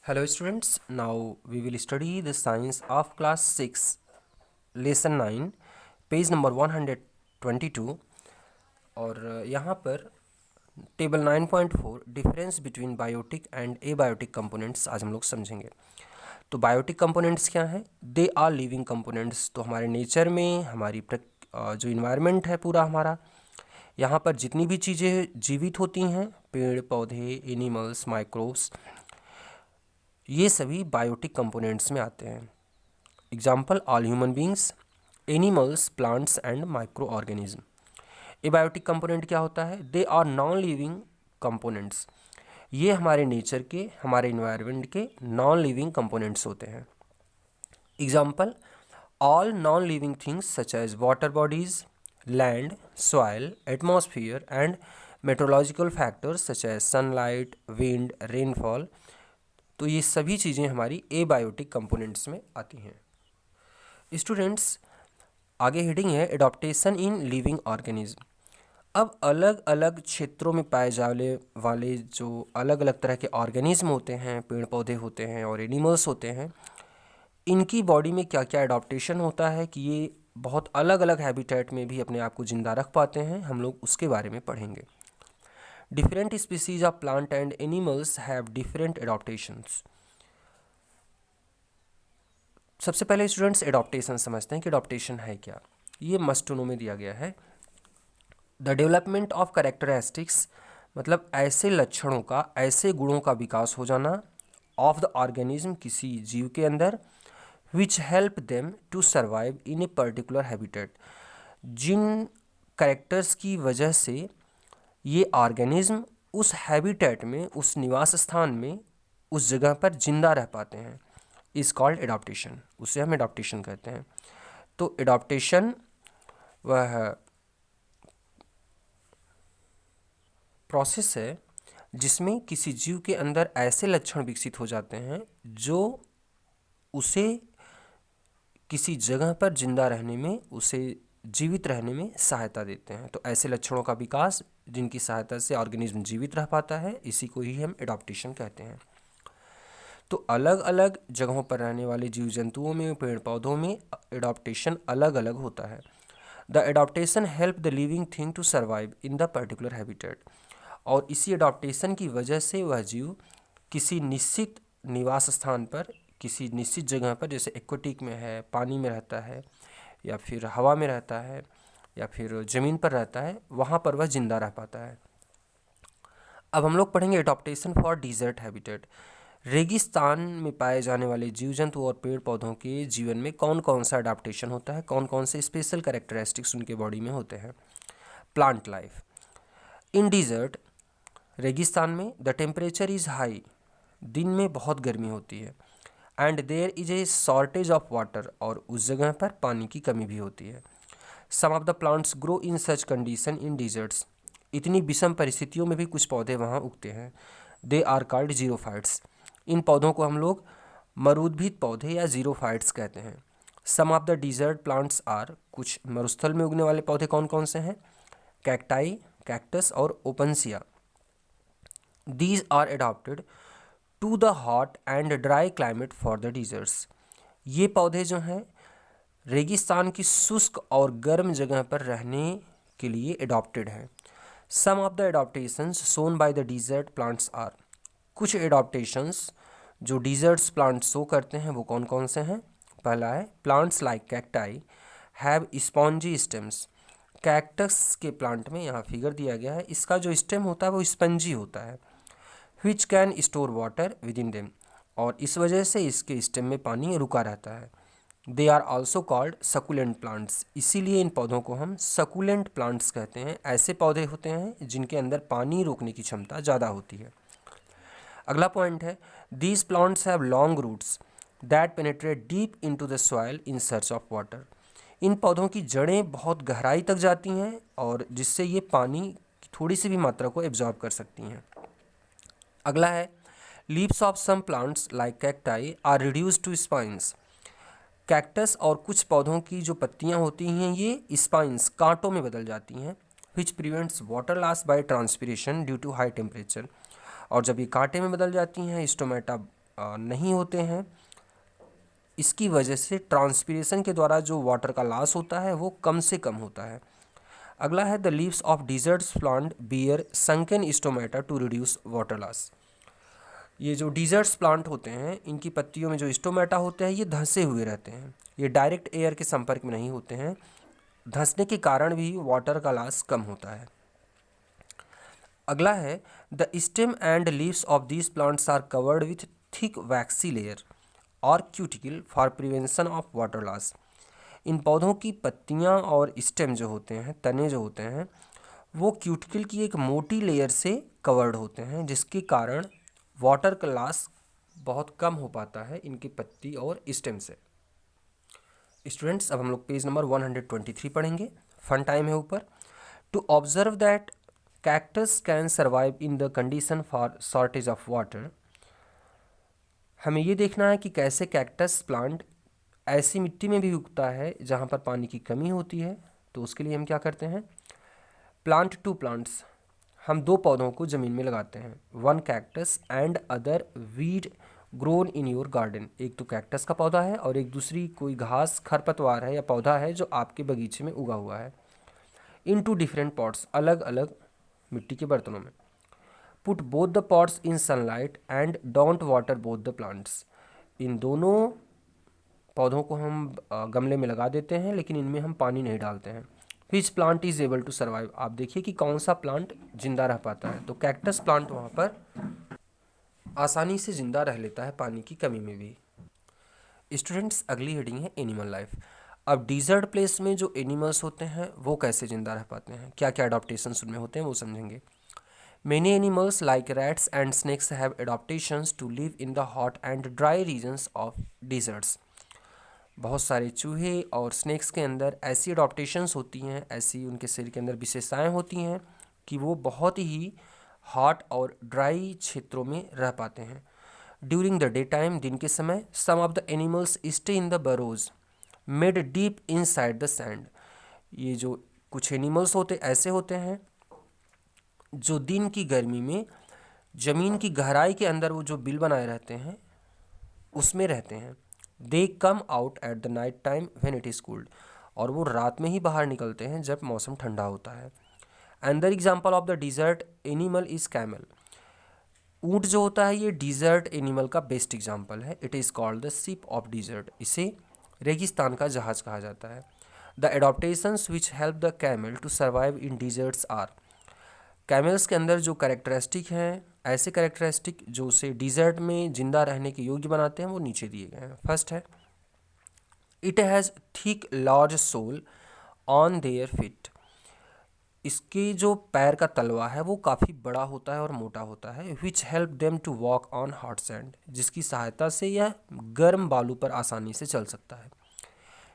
Hello students, now we will study the science of class 6 lesson 9 page number 122 और यहाँ पर table 9.4 difference between biotic and abiotic components आज हम लोग समझेंगे। तो बायोटिक कंपोनेंट्स क्या हैं? They are living components. तो हमारे नेचर में हमारी जो इन्वायरमेंट है पूरा हमारा, यहाँ पर जितनी भी चीज़ें जीवित होती हैं, पेड़ पौधे, एनिमल्स, माइक्रोब्स, ये सभी बायोटिक कंपोनेंट्स में आते हैं। Example all human beings, animals, plants and micro organism. Abiotic component क्या होता है? They are non living components. ये हमारे नेचर के, हमारे इन्वायरमेंट के नॉन लिविंग कंपोनेंट्स होते हैं। Example all non living things such as water bodies, land, soil, atmosphere and meteorological factors such as sunlight, wind, rainfall. तो ये सभी चीज़ें हमारी एबायोटिक कंपोनेंट्स में आती हैं। स्टूडेंट्स, आगे हेडिंग है एडॉप्टेशन इन लिविंग ऑर्गेनिज्म। अब अलग अलग क्षेत्रों में पाए जाने वाले जो अलग अलग तरह के ऑर्गेनिज्म होते हैं, पेड़ पौधे होते हैं और एनिमल्स होते हैं, इनकी बॉडी में क्या क्या एडॉप्टेशन होता है कि ये बहुत अलग अलग हैबिटेट में भी अपने आप को जिंदा रख पाते हैं, हम लोग उसके बारे में पढ़ेंगे। Different species of plant and animals have different adaptations. सबसे पहले स्टूडेंट्स एडॉप्टेशन समझते हैं कि एडॉप्टेशन है क्या। ये मस्ट टू नो में दिया गया है। द डेवलपमेंट ऑफ कैरेक्टरिस्टिक्स मतलब ऐसे लक्षणों का, ऐसे गुणों का विकास हो जाना ऑफ द ऑर्गेनिज्म किसी जीव के अंदर, which help them to survive in a particular habitat. जिन कैरेक्टर्स की वजह से ये ऑर्गेनिज्म उस हैबिटेट में, उस निवास स्थान में, उस जगह पर जिंदा रह पाते हैं, इज कॉल्ड एडॉप्टेशन। उसे हम एडॉप्टेशन कहते हैं। तो एडॉप्टेशन वह प्रोसेस है जिसमें किसी जीव के अंदर ऐसे लक्षण विकसित हो जाते हैं जो उसे किसी जगह पर जिंदा रहने में, उसे जीवित रहने में सहायता देते हैं। तो ऐसे लक्षणों का विकास जिनकी सहायता से ऑर्गेनिज्म जीवित रह पाता है, इसी को ही हम एडॉप्टेशन कहते हैं। तो अलग अलग जगहों पर रहने वाले जीव जंतुओं में, पेड़ पौधों में एडॉप्टेशन अलग अलग होता है। The adaptation help the living thing to survive in the particular habitat. और इसी एडॉप्टेशन की वजह से वह जीव किसी निश्चित निवास स्थान पर, किसी निश्चित जगह पर, जैसे एक्वेटिक में है, पानी में रहता है, या फिर हवा में रहता है, या फिर ज़मीन पर रहता है, वहाँ पर वह जिंदा रह पाता है। अब हम लोग पढ़ेंगे एडॉप्टेशन फॉर डिजर्ट हैबिटेट। रेगिस्तान में पाए जाने वाले जीव जंतु और पेड़ पौधों के जीवन में कौन कौन सा अडाप्टेशन होता है, कौन कौन से स्पेशल कैरेक्टरिस्टिक्स उनके बॉडी में होते हैं। प्लांट लाइफ इन डिजर्ट, रेगिस्तान में द टेम्परेचर इज़ हाई, दिन में बहुत गर्मी होती है, and there is a shortage of water, और उस जगह पर पानी की कमी भी होती है। Some of the plants grow in such condition in deserts, इतनी विषम परिस्थितियों में भी कुछ पौधे वहाँ उगते हैं। दे आर कॉल्ड जीरोफाइट्स, इन पौधों को हम लोग मरुद्भिद पौधे या जीरोफाइट्स कहते हैं। Some of the desert plants are, कुछ मरुस्थल में उगने वाले पौधे कौन कौन से हैं? कैक्टाई, कैक्टस और opuntia. These are adapted to the hot and dry climate for the deserts. ये पौधे जो हैं रेगिस्तान की शुष्क और गर्म जगह पर रहने के लिए एडॉप्टेड हैं। Some of the adaptations shown by the desert plants are, कुछ एडॉप्टेशंस जो डिजर्ट्स प्लांट शो करते हैं वो कौन कौन से हैं? पहला है plants like cacti have spongy stems. Cactus के प्लांट में यहाँ फिगर दिया गया है, इसका जो स्टेम होता है वो स्पंजी होता है। Which can store water with in them, और इस वजह से इसके स्टेम में पानी रुका रहता है। They are also called succulent plants, इसीलिए इन पौधों को हम सकुलेंट प्लांट्स कहते हैं। ऐसे पौधे होते हैं जिनके अंदर पानी रोकने की क्षमता ज़्यादा होती है। अगला पॉइंट है these plants have long roots that penetrate deep into the soil in search of water. इन पौधों की जड़ें बहुत गहराई तक जाती हैं और जिससे ये पानी की थोड़ी सी भी मात्रा को एब्जॉर्ब कर सकती हैं। अगला है leaves of some plants like cacti are reduced to spines. Cactus और कुछ पौधों की जो पत्तियां होती हैं ये स्पाइंस, कांटों में बदल जाती हैं। Which prevents water loss by transpiration due to high temperature, और जब ये कांटे में बदल जाती हैं, स्टोमेटा नहीं होते हैं। इसकी वजह से ट्रांसपीरेशन के द्वारा जो वाटर का लॉस होता है वो कम से कम होता है। अगला है the leaves of deserts plant bear sunken stomata to reduce water loss. ये जो डिजर्ट्स प्लांट होते हैं इनकी पत्तियों में जो स्टोमेटा होते हैं ये धंसे हुए रहते हैं, ये डायरेक्ट एयर के संपर्क में नहीं होते हैं। धंसने के कारण भी वाटर का लॉस कम होता है। अगला है the stem and leaves of these plants are covered with thick waxy layer और cuticle for prevention of water loss. इन पौधों की पत्तियां और स्टेम जो होते हैं, तने जो होते हैं, वो क्यूटिकल की एक मोटी लेयर से कवर्ड होते हैं, जिसके कारण वाटर का लॉस बहुत कम हो पाता है इनकी पत्ती और स्टेम से। स्टूडेंट्स, अब हम लोग पेज नंबर 123 पढ़ेंगे। फन टाइम है ऊपर। To observe that cactus can survive in the condition for shortage of water. हमें ये देखना है कि कैसे कैक्टस प्लांट ऐसी मिट्टी में भी उगता है जहाँ पर पानी की कमी होती है। तो उसके लिए हम क्या करते हैं, प्लांट टू प्लांट्स, हम दो पौधों को ज़मीन में लगाते हैं। One cactus and other weed grown in your garden. एक तो कैक्टस का पौधा है और एक दूसरी कोई घास खरपतवार है या पौधा है जो आपके बगीचे में उगा हुआ है। इन टू डिफरेंट पॉट्स, अलग अलग मिट्टी के बर्तनों में। Put both the pots in sunlight and don't water both the plants. इन दोनों पौधों को हम गमले में लगा देते हैं, लेकिन इनमें हम पानी नहीं डालते हैं। Which plant is able to survive. आप देखिए कि कौन सा प्लांट जिंदा रह पाता है। तो कैक्टस प्लांट वहाँ पर आसानी से जिंदा रह लेता है पानी की कमी में भी। स्टूडेंट्स, अगली हेडिंग है एनिमल लाइफ। अब डिजर्ट प्लेस में जो एनिमल्स होते हैं वो कैसे जिंदा रह पाते हैं, क्या क्या अडॉप्टेशंस उनमें होते हैं वो समझेंगे। Many animals like rats and snakes have adaptations to live in the hot and dry regions of deserts. बहुत सारे चूहे और स्नेक्स के अंदर ऐसी अडॉप्टेशंस होती हैं, ऐसी उनके शरीर के अंदर विशेषताएं होती हैं कि वो बहुत ही हॉट और ड्राई क्षेत्रों में रह पाते हैं। ड्यूरिंग द डे टाइम, दिन के समय, some of the animals stay in the burrows made deep inside the sand. ये जो कुछ एनिमल्स होते ऐसे होते हैं जो दिन की गर्मी में ज़मीन की गहराई के अंदर वो जो बिल बनाए रहते हैं उसमें रहते हैं। They come out at the night time when it is cooled. और वो रात में ही बाहर निकलते हैं जब मौसम ठंडा होता है। Another example of the desert animal is camel. ऊँट जो होता है ये डिजर्ट एनिमल का बेस्ट एग्जाम्पल है। It is called the ship of desert. इसे रेगिस्तान का जहाज़ कहा जाता है। The adaptations which help the camel to survive in deserts are. Camels के अंदर जो कैरेक्टरिस्टिक हैं, ऐसे कैरेक्टरिस्टिक जो उसे डिजर्ट में जिंदा रहने के योग्य बनाते हैं, वो नीचे दिए गए हैं। फर्स्ट है, it has thick large sole on their feet. इसके जो पैर का तलवा है वो काफ़ी बड़ा होता है और मोटा होता है। Which help them to walk on hot sand. जिसकी सहायता से यह गर्म बालू पर आसानी से चल सकता है।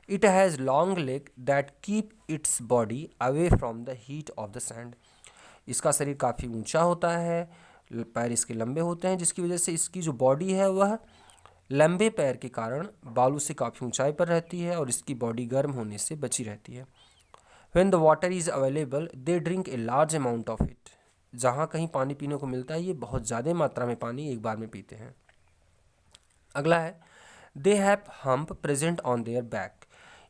It has long leg that keep its body away from the heat of the sand. इसका शरीर काफ़ी ऊंचा होता है, पैर इसके लंबे होते हैं, जिसकी वजह से इसकी जो बॉडी है वह लंबे पैर के कारण बालू से काफ़ी ऊंचाई पर रहती है और इसकी बॉडी गर्म होने से बची रहती है। When the water is available they drink a large amount of it. जहाँ कहीं पानी पीने को मिलता है ये बहुत ज़्यादा मात्रा में पानी एक बार में पीते हैं। अगला है, they have hump present on their back.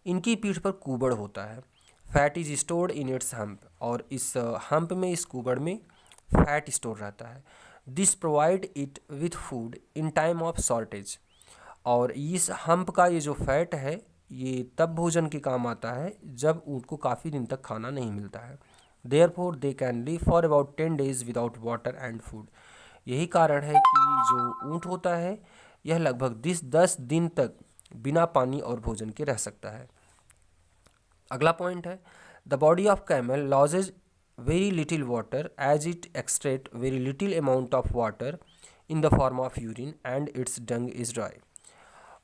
इनकी पीठ पर कुबड़ होता है। Fat is stored in its hump. और इस हम्प में, इस कुबड़ में फैट स्टोर रहता है। This provide it with food in time of shortage. और इस हम्प का ये जो फैट है ये तब भोजन के काम आता है जब ऊँट को काफ़ी दिन तक खाना नहीं मिलता है। Therefore they can live for about 10 days without water and food. यही कारण है कि जो ऊँट होता है यह लगभग 10 दिन तक बिना पानी और भोजन के रह सकता है। अगला पॉइंट है, the body of camel loses very little water as it extract very little amount of water in the form of urine and its dung is dry.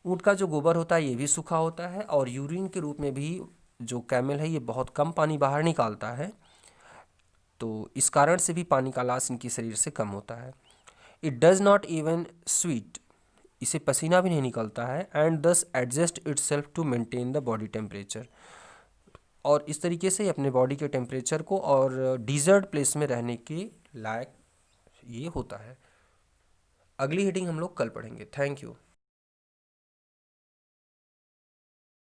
ऊँट का जो गोबर होता है ये भी सूखा होता है और यूरिन के रूप में भी जो कैमल है ये बहुत कम पानी बाहर निकालता है, तो इस कारण से भी पानी का लॉस इनके शरीर से कम होता है। It does not even sweat. इसे पसीना भी नहीं निकलता है। And thus adjust itself to maintain the body temperature. और इस तरीके से अपने बॉडी के टेम्परेचर को और डिजर्ट प्लेस में रहने के लायक ये होता है। अगली हेडिंग हम लोग कल पढ़ेंगे। Thank you.